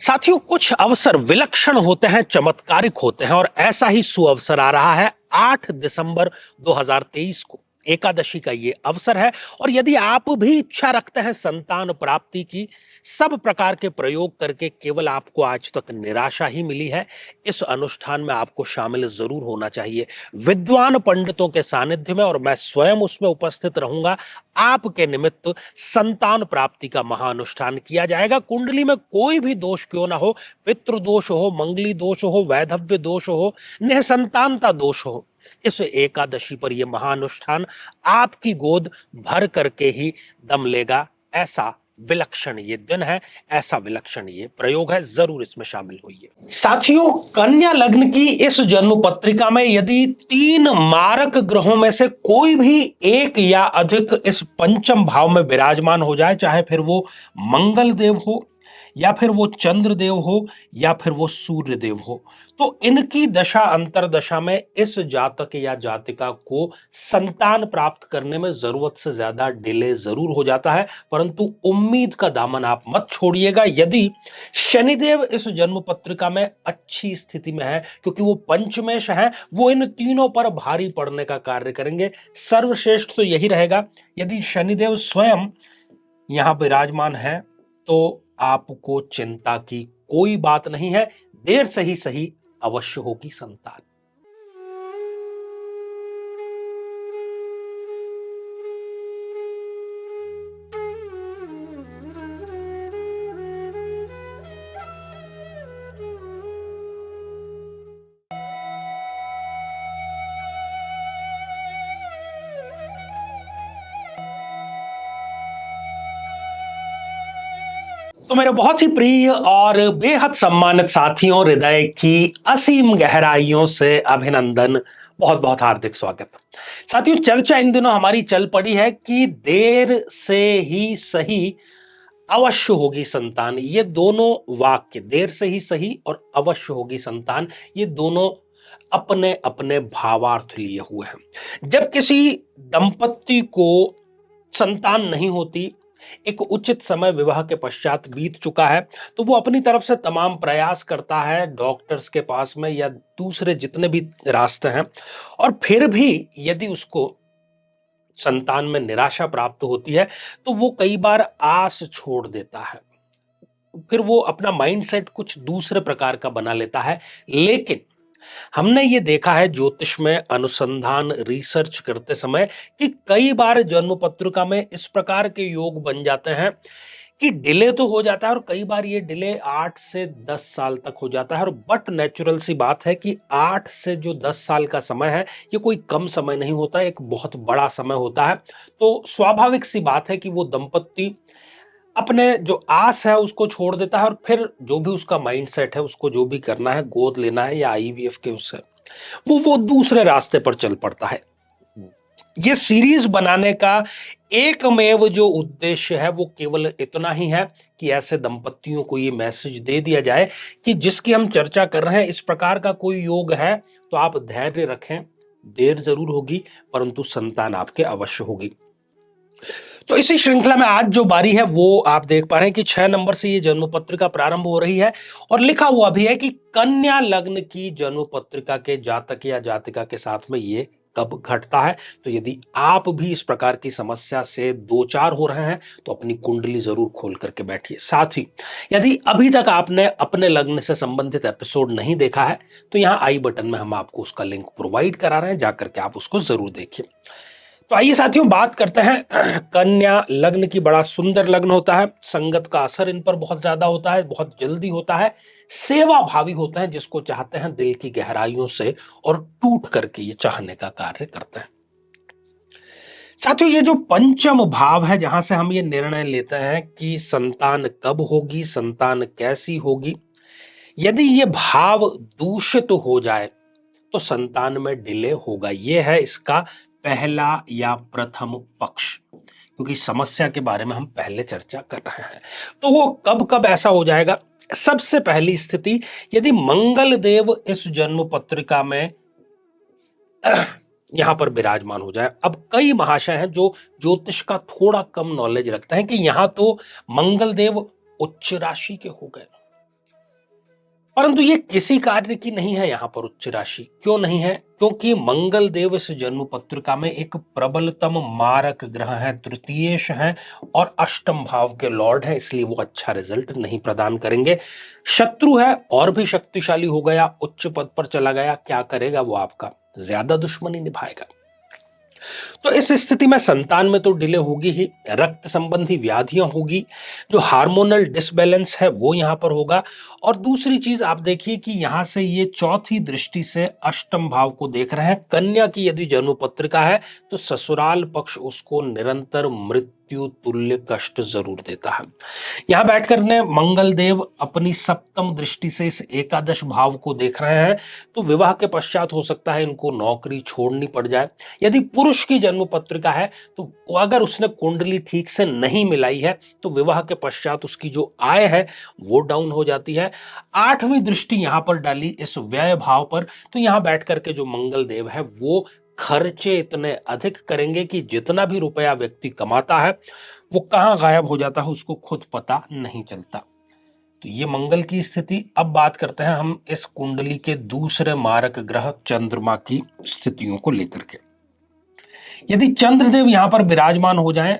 साथियों, कुछ अवसर विलक्षण होते हैं, चमत्कारिक होते हैं और ऐसा ही सुअवसर आ रहा है 8 दिसंबर 2023 को। एकादशी का ये अवसर है और यदि आप भी इच्छा रखते हैं संतान प्राप्ति की, सब प्रकार के प्रयोग करके केवल आपको आज तक निराशा ही मिली है, इस अनुष्ठान में आपको शामिल जरूर होना चाहिए। विद्वान पंडितों के सानिध्य में और मैं स्वयं उसमें उपस्थित रहूंगा। आपके निमित्त संतान प्राप्ति का महाअनुष्ठान किया जाएगा। कुंडली में कोई भी दोष क्यों ना हो, पितृदोष हो, मंगली दोष हो, वैधव्य दोष हो, निसंतानता दोष हो, इस एकादशी पर यह महाअनुष्ठान आपकी गोद भर करके ही दम लेगा। ऐसा विलक्षण ये दिन है, ऐसा विलक्षण ये प्रयोग है, जरूर इसमें शामिल होइए। साथियों, कन्या लग्न की इस जन्म पत्रिका में यदि 3 मारक ग्रहों में से कोई भी एक या अधिक इस पंचम भाव में विराजमान हो जाए, चाहे फिर वो मंगल देव हो या फिर वो चंद्रदेव हो या फिर वो सूर्य देव हो, तो इनकी दशा अंतरदशा में इस जातक या जातिका को संतान प्राप्त करने में जरूरत से ज्यादा डिले जरूर हो जाता है। परंतु उम्मीद का दामन आप मत छोड़िएगा। यदि शनिदेव इस जन्म पत्रिका में अच्छी स्थिति में है, क्योंकि वो पंचमेश है, वो इन तीनों पर भारी पड़ने का कार्य करेंगे। सर्वश्रेष्ठ तो यही रहेगा यदि शनिदेव स्वयं यहां विराजमान है, तो आपको चिंता की कोई बात नहीं है, देर से ही सही अवश्य होगी संतान। तो मेरे बहुत ही प्रिय और बेहद सम्मानित साथियों, हृदय की असीम गहराइयों से अभिनंदन, बहुत बहुत हार्दिक स्वागत। साथियों, चर्चा इन दिनों हमारी चल पड़ी है कि देर से ही सही अवश्य होगी संतान। ये दोनों वाक्य, देर से ही सही और अवश्य होगी संतान, ये दोनों अपने अपने भावार्थ लिए हुए हैं। जब किसी दंपत्ति को संतान नहीं होती, एक उचित समय विवाह के पश्चात बीत चुका है, तो वो अपनी तरफ से तमाम प्रयास करता है डॉक्टर्स के पास में या दूसरे जितने भी रास्ते हैं, और फिर भी यदि उसको संतान में निराशा प्राप्त होती है, तो वो कई बार आस छोड़ देता है। फिर वो अपना माइंडसेट कुछ दूसरे प्रकार का बना लेता है। लेकिन हमने ये देखा है ज्योतिष में अनुसंधान रिसर्च करते समय कि कई बार जन्म पत्रिका में इस प्रकार के योग बन जाते हैं कि डिले तो हो जाता है, और कई बार ये डिले 8 से 10 साल तक हो जाता है। और बट नेचुरल सी बात है कि 8 से जो 10 साल का समय है, ये कोई कम समय नहीं होता, एक बहुत बड़ा समय होता है। तो स्वाभाविक सी बात है कि वो दंपत्ति अपने जो आस है उसको छोड़ देता है, और फिर जो भी उसका माइंडसेट है, उसको जो भी करना है, गोद लेना है या आईवीएफ के उससे, वो दूसरे रास्ते पर चल पड़ता है। ये सीरीज बनाने का एकमेव जो उद्देश्य है, वो केवल इतना ही है कि ऐसे दंपत्तियों को ये मैसेज दे दिया जाए कि जिसकी हम चर्चा कर रहे हैं, इस प्रकार का कोई योग है तो आप धैर्य रखें, देर जरूर होगी परंतु संतान आपके अवश्य होगी। तो इसी श्रृंखला में आज जो बारी है वो आप देख पा रहे हैं कि 6 नंबर से ये जन्म पत्रिका प्रारंभ हो रही है, और लिखा हुआ भी है कि कन्या लग्न की जन्म पत्रिका के जातक या जातिका के साथ में ये कब घटता है। तो यदि आप भी इस प्रकार की समस्या से दो चार हो रहे हैं, तो अपनी कुंडली जरूर खोल करके बैठिए। साथ ही यदि अभी तक आपने अपने लग्न से संबंधित एपिसोड नहीं देखा है, तो यहाँ आई बटन में हम आपको उसका लिंक प्रोवाइड करा रहे हैं, जाकर के आप उसको जरूर देखिए। तो आइए साथियों, बात करते हैं कन्या लग्न की। बड़ा सुंदर लग्न होता है, संगत का असर इन पर बहुत ज्यादा होता है, बहुत जल्दी होता है, सेवा भावी होते हैं, जिसको चाहते हैं दिल की गहराइयों से और टूट करके ये चाहने का कार्य करते हैं। साथियों, ये जो पंचम भाव है, जहां से हम ये निर्णय लेते हैं कि संतान कब होगी, संतान कैसी होगी, यदि ये भाव दूषित हो जाए तो संतान में डिले होगा। यह है इसका पहला या प्रथम पक्ष, क्योंकि समस्या के बारे में हम पहले चर्चा कर रहे हैं। तो वो कब कब ऐसा हो जाएगा? सबसे पहली स्थिति, यदि मंगल देव इस जन्म पत्रिका में यहां पर विराजमान हो जाए। अब कई महाशय हैं जो ज्योतिष का थोड़ा कम नॉलेज रखते हैं कि यहां तो मंगल देव उच्च राशि के हो गए, परंतु ये किसी कार्य की नहीं है यहां पर उच्च राशि। क्यों नहीं है? क्योंकि मंगल देव इस जन्म पत्रिका में एक प्रबलतम मारक ग्रह है, तृतीयेश है और अष्टम भाव के लॉर्ड है, इसलिए वो अच्छा रिजल्ट नहीं प्रदान करेंगे। शत्रु है और भी शक्तिशाली हो गया, उच्च पद पर चला गया, क्या करेगा वो? आपका ज्यादा दुश्मनी निभाएगा। तो इस स्थिति में संतान में तो डिले होगी ही, रक्त संबंधी व्याधियां होगी, जो हार्मोनल डिसबैलेंस है वो यहां पर होगा। और दूसरी चीज आप देखिए कि यहां से ये चौथी दृष्टि से अष्टम भाव को देख रहे हैं। कन्या की यदि जन्म पत्रिका है तो ससुराल पक्ष उसको निरंतर मृत्यु तुल्य कष्ट जरूर देता है। यहां बैठकर ने मंगल देव अपनी सप्तम दृष्टि से इस एकादश भाव को देख रहे हैं, तो विवाह के पश्चात हो सकता है इनको नौकरी छोड़नी पड़ जाए। यदि पुरुष की जन्म पत्रिका है तो अगर उसने कुंडली ठीक से नहीं मिलाई है तो विवाह के पश्चात उसकी जो आय है वो डाउन हो जाती है। आठवीं दृष्टि यहां पर डाली इस व्यय भाव पर, तो यहां बैठ करके जो मंगल देव है वो खर्चे इतने अधिक करेंगे कि जितना भी रुपया व्यक्ति कमाता है वो कहां गायब हो जाता है उसको खुद पता नहीं चलता। तो ये मंगल की स्थिति। अब बात करते हैं हम इस कुंडली के दूसरे मारक ग्रह चंद्रमा की स्थितियों को लेकर के। यदि चंद्रदेव यहां पर विराजमान हो जाएं,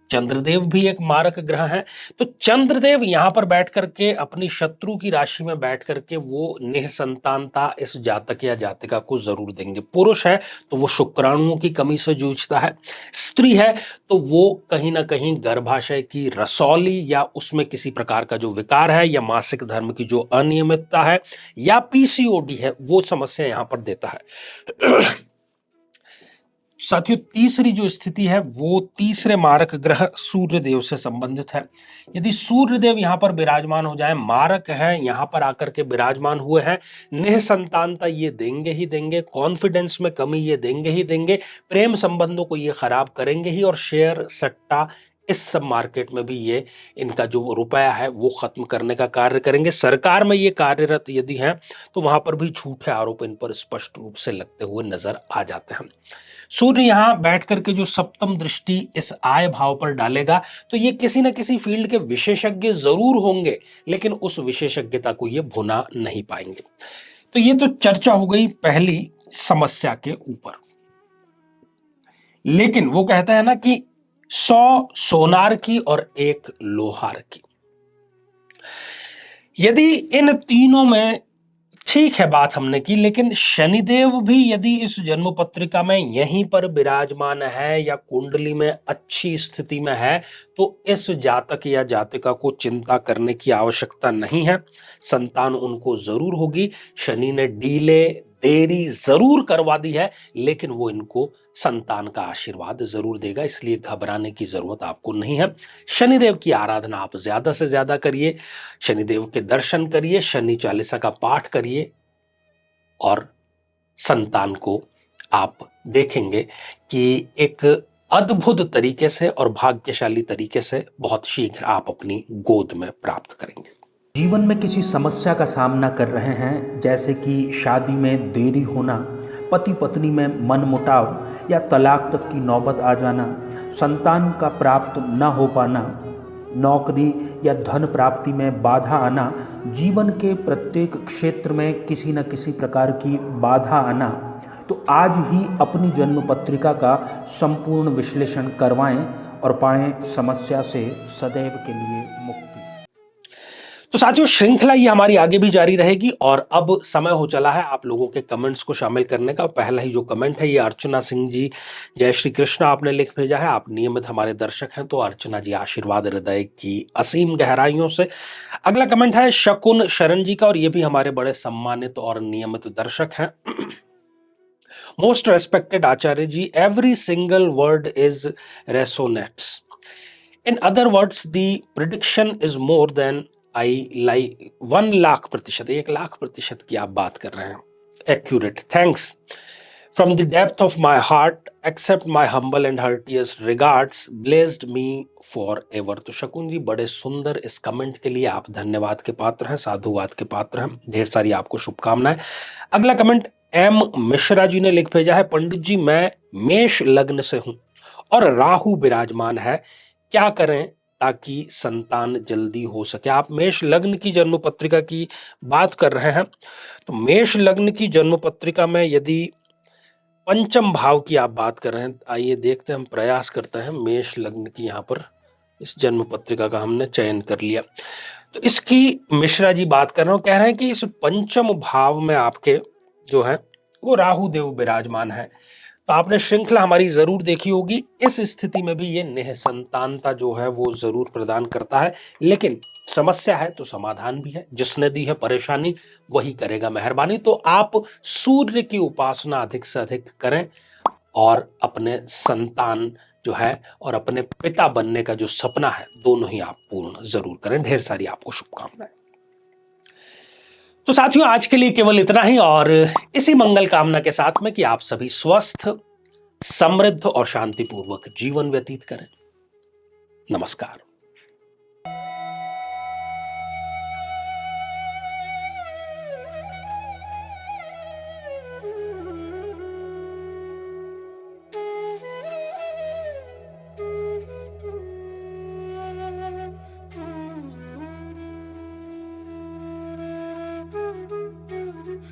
चंद्रदेव भी एक मारक ग्रह है, तो चंद्रदेव यहां पर बैठ करके अपनी शत्रु की राशि में बैठ करके वो निःसंतानता इस जातक या जातिका को जरूर देंगे। पुरुष है तो वो शुक्राणुओं की कमी से जूझता है, स्त्री है तो वो कहीं ना कहीं गर्भाशय की रसौली या उसमें किसी प्रकार का जो विकार है या मासिक धर्म की जो अनियमितता है या पीसीओडी है वो समस्या यहां पर देता है। साथियों, तीसरी जो स्थिति है वो तीसरे मारक ग्रह सूर्य देव से संबंधित है। यदि सूर्य देव यहां पर विराजमान हो जाए, मारक है, यहां पर आकर के विराजमान हुए हैं, निःसंतानता ये देंगे ही देंगे, कॉन्फिडेंस में कमी ये देंगे ही देंगे, प्रेम संबंधों को ये खराब करेंगे ही, और शेयर सट्टा इस सब मार्केट में भी ये इनका जो रुपया है वो खत्म करने का कार्य करेंगे। सरकार में ये कार्यरत यदि हैं तो वहां पर भी झूठे आरोप इन पर स्पष्ट रूप से लगते हुए नजर आ जाते हैं। सूर्य यहां बैठ करके जो सप्तम दृष्टि इस आय भाव पर डालेगा तो ये किसी न किसी फील्ड के विशेषज्ञ जरूर होंगे, लेकिन उस विशेषज्ञता को ये भुना नहीं पाएंगे। तो ये तो चर्चा हो गई पहली समस्या के ऊपर। लेकिन वो कहता है ना कि 100 सोनार की और 1 लोहार की। यदि इन तीनों में ठीक है बात हमने की, लेकिन शनिदेव भी यदि इस जन्म पत्रिका में यहीं पर विराजमान है या कुंडली में अच्छी स्थिति में है तो इस जातक या जातिका को चिंता करने की आवश्यकता नहीं है। संतान उनको जरूर होगी। शनि ने डीले देरी जरूर करवा दी है, लेकिन वो इनको संतान का आशीर्वाद जरूर देगा, इसलिए घबराने की जरूरत आपको नहीं है। शनिदेव की आराधना आप ज्यादा से ज्यादा करिए, शनिदेव के दर्शन करिए, शनि चालीसा का पाठ करिए और संतान को आप देखेंगे कि एक अद्भुत तरीके से और भाग्यशाली तरीके से बहुत शीघ्र आप अपनी गोद में प्राप्त करेंगे। जीवन में किसी समस्या का सामना कर रहे हैं, जैसे कि शादी में देरी होना, पति पत्नी में मनमुटाव या तलाक तक की नौबत आ जाना, संतान का प्राप्त न हो पाना, नौकरी या धन प्राप्ति में बाधा आना, जीवन के प्रत्येक क्षेत्र में किसी न किसी प्रकार की बाधा आना, तो आज ही अपनी जन्म पत्रिका का संपूर्ण विश्लेषण करवाएं और पाएं समस्या से सदैव के लिए मुक्ति। तो साथियों, श्रृंखला ये हमारी आगे भी जारी रहेगी और अब समय हो चला है आप लोगों के कमेंट्स को शामिल करने का। पहला ही जो कमेंट है ये अर्चना सिंह जी, जय श्री कृष्ण आपने लिख भेजा है। आप नियमित हमारे दर्शक हैं, तो अर्चना जी आशीर्वाद हृदय की असीम गहराइयों से। अगला कमेंट है शकुन शरण जी का, और ये भी हमारे बड़े सम्मानित और नियमित दर्शक हैं। Most respected Acharya ji, every single word is resonates. In other words the prediction is more than I like 1,00,000%, 1,00,000% की आप बात कर रहे हैं। Accurate, thanks from the depth of my heart, except my humble and heartious regards, blessed me forever. तो शकुन जी, बड़े सुंदर इस कमेंट के लिए आप धन्यवाद के पात्र हैं, साधुवाद के पात्र हैं, ढेर सारी आपको शुभकामनाएं। अगला कमेंट एम मिश्रा जी ने लिख भेजा है, पंडित जी मैं मेष लग्न से हूं और राहु विराजमान है, क्या करें ताकि संतान जल्दी हो सके। आप मेष लग्न की जन्म पत्रिका की बात कर रहे हैं, तो मेष लग्न की जन्म पत्रिका में यदि पंचम भाव की आप बात कर रहे हैं, आइए देखते हैं, हम प्रयास करते हैं। मेष लग्न की यहाँ पर इस जन्म पत्रिका का हमने चयन कर लिया, तो इसकी मिश्रा जी बात कर रहे हैं, कह रहे हैं कि इस पंचम भाव में आपके जो है वो राहु देव विराजमान है। तो आपने श्रृंखला हमारी जरूर देखी होगी। इस स्थिति में भी ये निःसंतानता जो है वो जरूर प्रदान करता है, लेकिन समस्या है तो समाधान भी है। जिसने दी है परेशानी वही करेगा मेहरबानी। तो आप सूर्य की उपासना अधिक से अधिक करें और अपने संतान जो है और अपने पिता बनने का जो सपना है, दोनों ही आप पूर्ण जरूर करें। ढेर सारी आपको शुभकामनाएं। तो साथियों, आज के लिए केवल इतना ही, और इसी मंगल कामना के साथ में कि आप सभी स्वस्थ, समृद्ध और शांतिपूर्वक जीवन व्यतीत करें। नमस्कार।